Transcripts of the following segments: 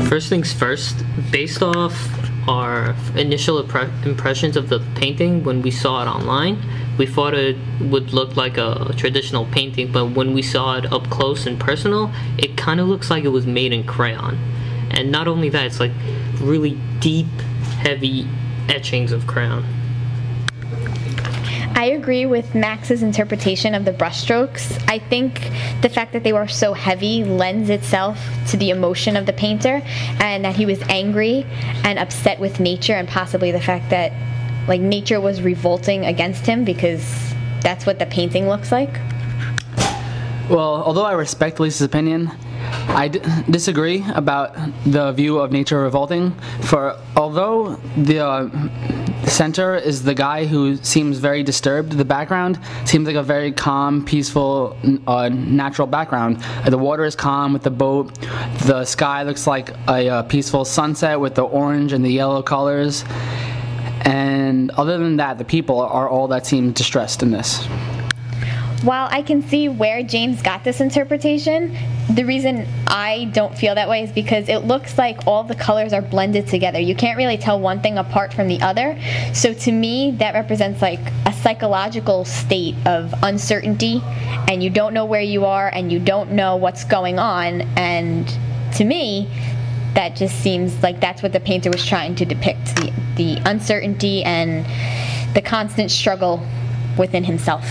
First things first, based off our initial impressions of the painting when we saw it online, we thought it would look like a traditional painting, but when we saw it up close and personal, it kind of looks like it was made in crayon. And not only that, it's like really deep, heavy etchings of crayon. I agree with Max's interpretation of the brushstrokes. I think the fact that they were so heavy lends itself to the emotion of the painter, and that he was angry and upset with nature, and possibly the fact that like nature was revolting against him, because that's what the painting looks like. Well, although I respect Lisa's opinion, I disagree about the view of nature revolting. For although the center is the guy who seems very disturbed, the background seems like a very calm, peaceful, natural background. The water is calm with the boat. The sky looks like a peaceful sunset with the orange and the yellow colors. And other than that, the people are all that seem distressed in this. While I can see where James got this interpretation, the reason I don't feel that way is because it looks like all the colors are blended together. You can't really tell one thing apart from the other. So to me, that represents like a psychological state of uncertainty, and you don't know where you are and you don't know what's going on. And to me, that just seems like that's what the painter was trying to depict, the uncertainty and the constant struggle within himself.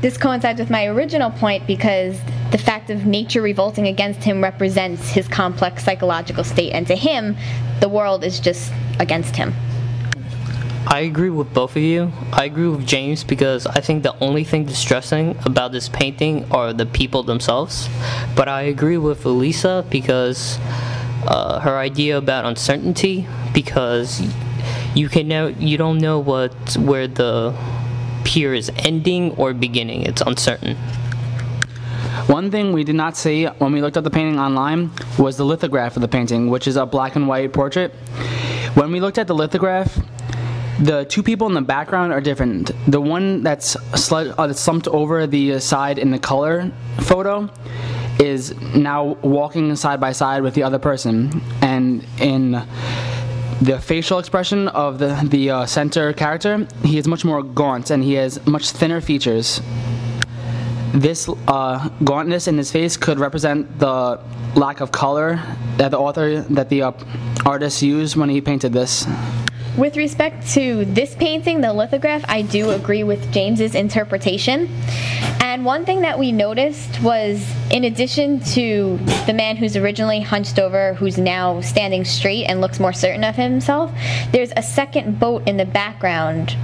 This coincides with my original point because the fact of nature revolting against him represents his complex psychological state, and to him, the world is just against him. I agree with both of you. I agree with James because I think the only thing distressing about this painting are the people themselves. But I agree with Elisa because her idea about uncertainty, because you don't know where the pier is ending or beginning. It's uncertain. One thing we did not see when we looked at the painting online was the lithograph of the painting, which is a black and white portrait. When we looked at the lithograph, the two people in the background are different. The one that's slumped over the side in the color photo is now walking side by side with the other person, and in the facial expression of the center character, he is much more gaunt and he has much thinner features. This gauntness in his face could represent the lack of color that the artist used when he painted this. With respect to this painting, the lithograph, I do agree with James's interpretation. And one thing that we noticed was, in addition to the man who's originally hunched over, who's now standing straight and looks more certain of himself, there's a second boat in the background,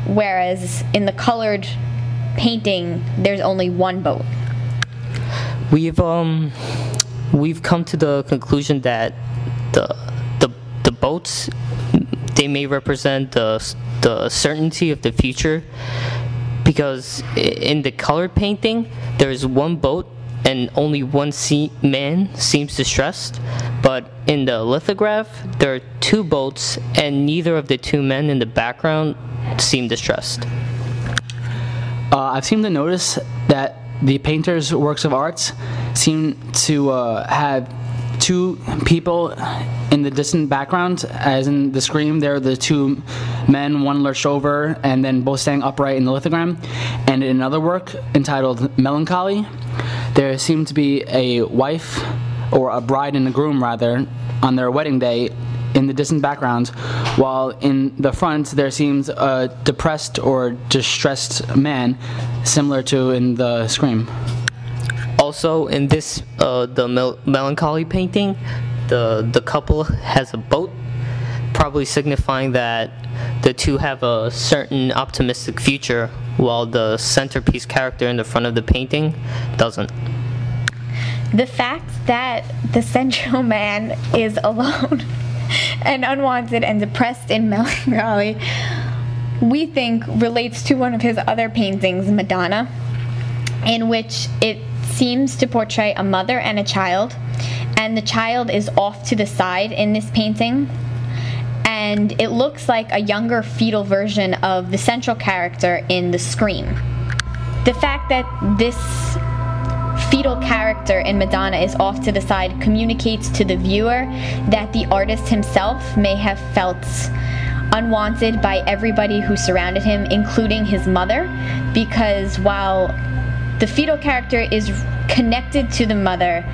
whereas in the colored painting, there's only one boat. We've come to the conclusion that the boats, they may represent the certainty of the future, because in the colored painting there's one boat and only one man seems distressed, but in the lithograph there are two boats and neither of the two men in the background seem distressed. I've seemed to notice that the painter's works of art seem to have two people in the distant background, as in the Scream, there are the two men, one lurched over and then both standing upright in the lithogram. And in another work entitled Melancholy, there seemed to be a wife, or a bride and a groom rather, on their wedding day in the distant background, while in the front there seems a depressed or distressed man, similar to in the Scream. Also, in this the Melancholy painting, the couple has a boat, probably signifying that the two have a certain optimistic future, while the centerpiece character in the front of the painting doesn't. The fact that the central man is alone and unwanted and depressed in Melancholy, we think relates to one of his other paintings, Madonna, in which it seems to portray a mother and a child, and the child is off to the side in this painting, and it looks like a younger fetal version of the central character in The Scream. The fact that this fetal character in Madonna is off to the side communicates to the viewer that the artist himself may have felt unwanted by everybody who surrounded him, including his mother, because while the fetal character is connected to the mother,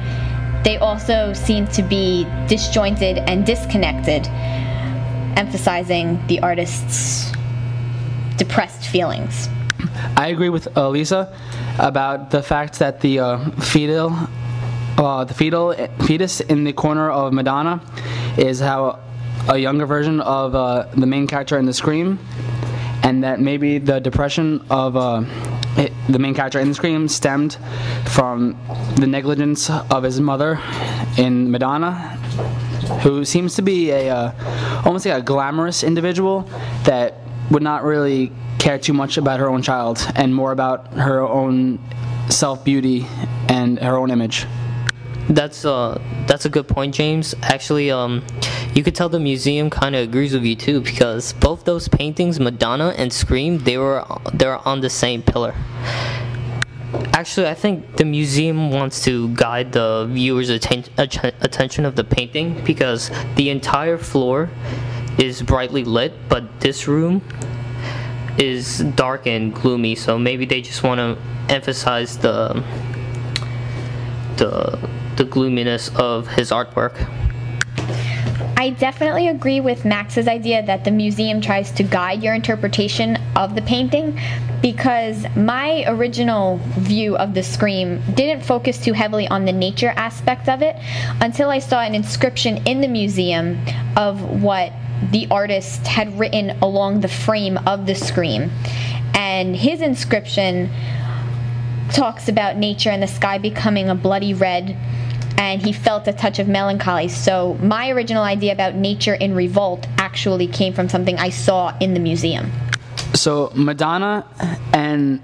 they also seem to be disjointed and disconnected, emphasizing the artist's depressed feelings. I agree with Lisa about the fact that the fetus in the corner of Madonna is how a younger version of the main character in the Scream, and that maybe the depression of the main character in the Scream stemmed from the negligence of his mother in Madonna, who seems to be almost like a glamorous individual that would not really care too much about her own child and more about her own self-beauty and her own image. That's a good point, James. Actually, you could tell the museum kind of agrees with you too, because both those paintings, Madonna and Scream, they're on the same pillar. Actually, I think the museum wants to guide the viewer's attention of the painting, because the entire floor is brightly lit, but this room is dark and gloomy, so maybe they just want to emphasize the gloominess of his artwork. I definitely agree with Max's idea that the museum tries to guide your interpretation of the painting, because my original view of the Scream didn't focus too heavily on the nature aspect of it until I saw an inscription in the museum of what the artist had written along the frame of the Scream. And his inscription talks about nature and the sky becoming a bloody red, and he felt a touch of melancholy. So my original idea about nature in revolt actually came from something I saw in the museum. So Madonna and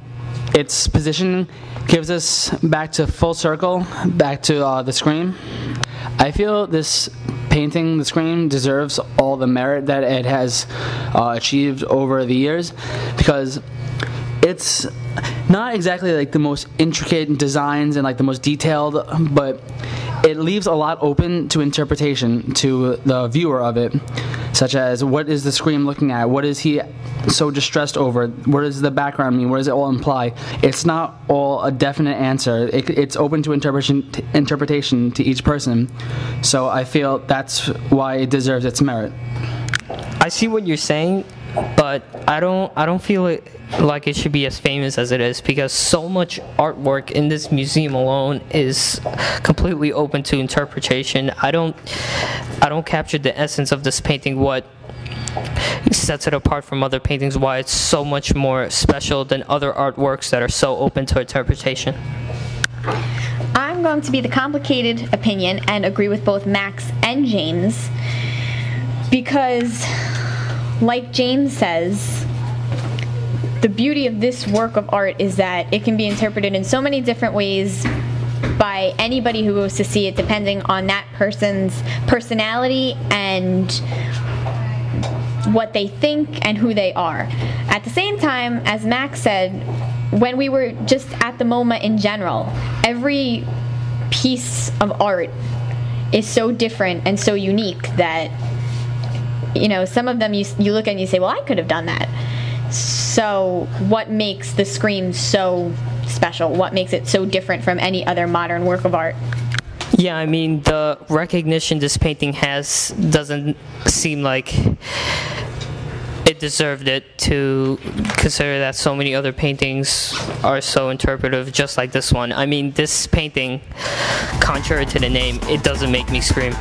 its position gives us back to full circle, back to the Scream. I feel this painting, The Scream, deserves all the merit that it has achieved over the years, because it's not exactly like the most intricate designs and like the most detailed, but it leaves a lot open to interpretation to the viewer of it, such as what is the Scream looking at, what is he so distressed over, what does the background mean, what does it all imply. It's not all a definite answer. It's open to interpretation to each person, so I feel that's why it deserves its merit. I see what you're saying, but I don't feel it like it should be as famous as it is, because so much artwork in this museum alone is completely open to interpretation. I don't capture the essence of this painting, what sets it apart from other paintings, why it's so much more special than other artworks that are so open to interpretation. I'm going to be the complicated opinion and agree with both Max and James, because like James says, the beauty of this work of art is that it can be interpreted in so many different ways by anybody who goes to see it, depending on that person's personality and what they think and who they are. At the same time, as Max said, when we were just at the MoMA in general, every piece of art is so different and so unique that, you know, some of them you look at and you say, well, I could have done that. So what makes the Scream so special? What makes it so different from any other modern work of art? Yeah, I mean, the recognition this painting has doesn't seem like it deserved it, to consider that so many other paintings are so interpretive just like this one. I mean, this painting, contrary to the name, it doesn't make me scream.